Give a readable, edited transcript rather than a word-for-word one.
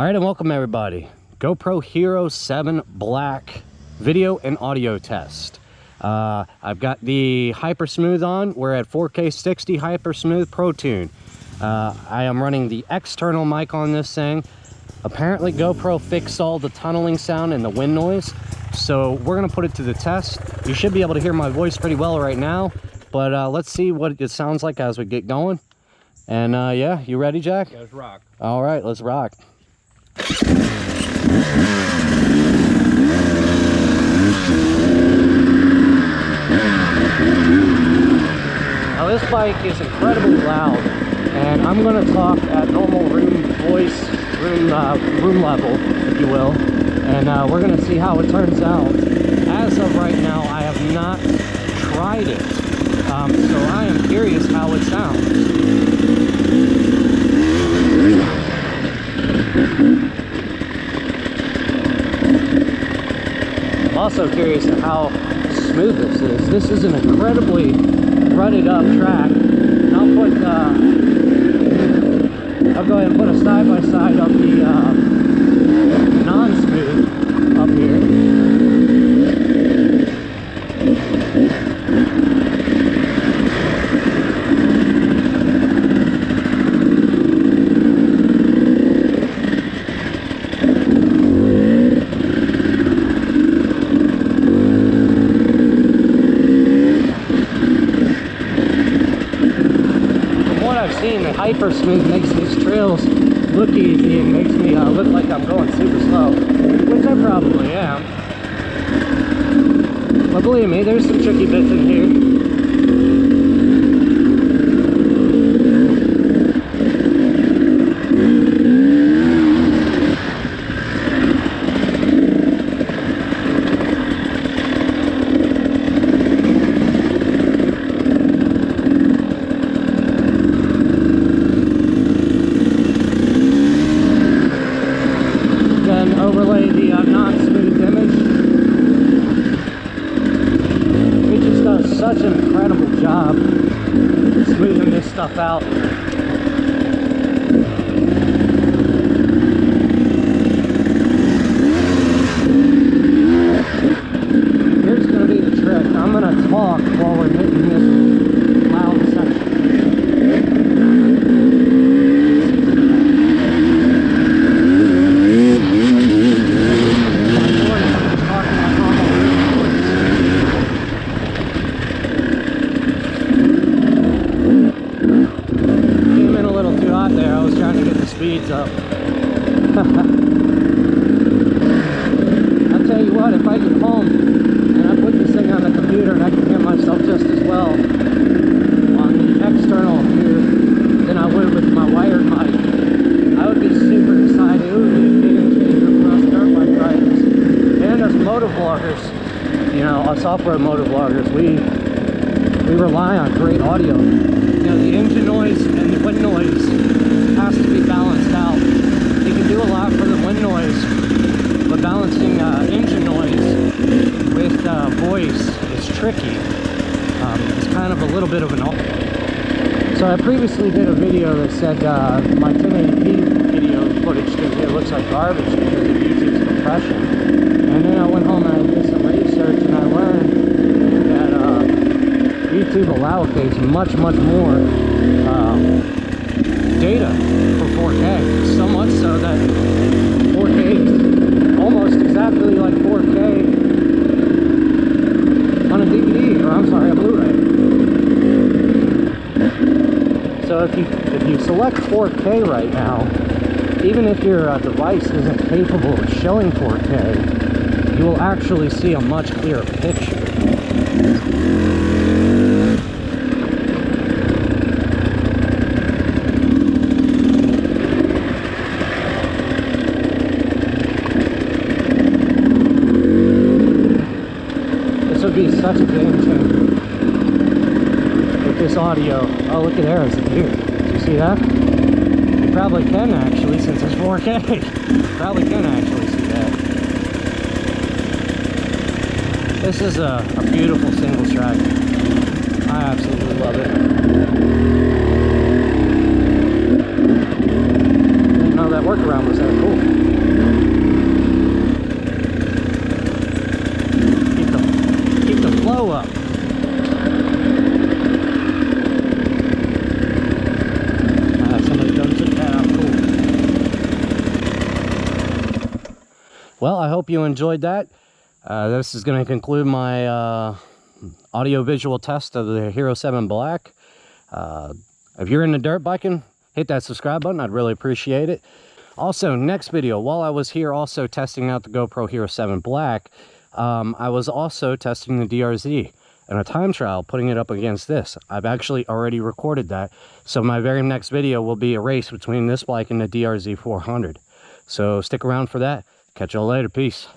All right, and welcome everybody. GoPro Hero 7 Black video and audio test. I've got the Hypersmooth on. We're at 4K 60 Hypersmooth Pro Tune. I am running the external mic on this thing. Apparently GoPro fixed all the tunneling sound and the wind noise, so we're gonna put it to the test. You should be able to hear my voice pretty well right now, but let's see what it sounds like as we get going. And yeah, you ready, Jack? Let's rock. All right, let's rock. Now this bike is incredibly loud, and I'm going to talk at normal room level, if you will, and we're going to see how it turns out. As of right now, I have not tried it, so I am curious how it sounds. I'm also curious at how smooth this is. This is an incredibly rutted up track. And I'll go ahead and put a side-by-side of the non-smooth up here. The Hypersmooth makes these trails look easy and makes me look like I'm going super slow, which I probably am. But believe me, there's some tricky bits in here. Overlay the non-smooth image. It just does such an incredible job smoothing this stuff out. Here's going to be the trick. I'm going to talk while we're hitting this loud section. Speeds up. I'll tell you what, if I get home and I put this thing on the computer and I can hear myself just as well on the external here than I would with my wired mic, I would be super excited. It would be a game changer for us dirt bike riders and us motovloggers. You know, us off-road motovloggers, we rely on great audio. You know, the engine noise and the wind noise has to be balanced out. You can do a lot for the wind noise, but balancing engine noise with voice is tricky. It's kind of a little bit of an art. So I previously did a video that said my 1080p video footage it looks like garbage because of YouTube's compression. And then I went home and I did some research and I learned that YouTube allocates much more data for 4K, so much so that 4K is almost exactly like 4K on a DVD, or I'm sorry, a Blu-ray. So if you select 4K right now, even if your device isn't capable of showing 4K, you will actually see a much clearer picture. Be such a game changer with this audio. Oh, look at Arrow's here. Did you see that? You probably can actually, since it's 4K. You probably can actually see that. This is a beautiful single track. I absolutely love it. Didn't know that workaround was that cool. Well, I hope you enjoyed that. This is going to conclude my audio-visual test of the Hero 7 Black. If you're into dirt biking, hit that subscribe button. I'd really appreciate it. Also, next video, while I was here also testing out the GoPro Hero 7 Black, I was also testing the DRZ and a time trial, putting it up against this. I've actually already recorded that, so my very next video will be a race between this bike and the DRZ 400. So stick around for that. Catch y'all later. Peace.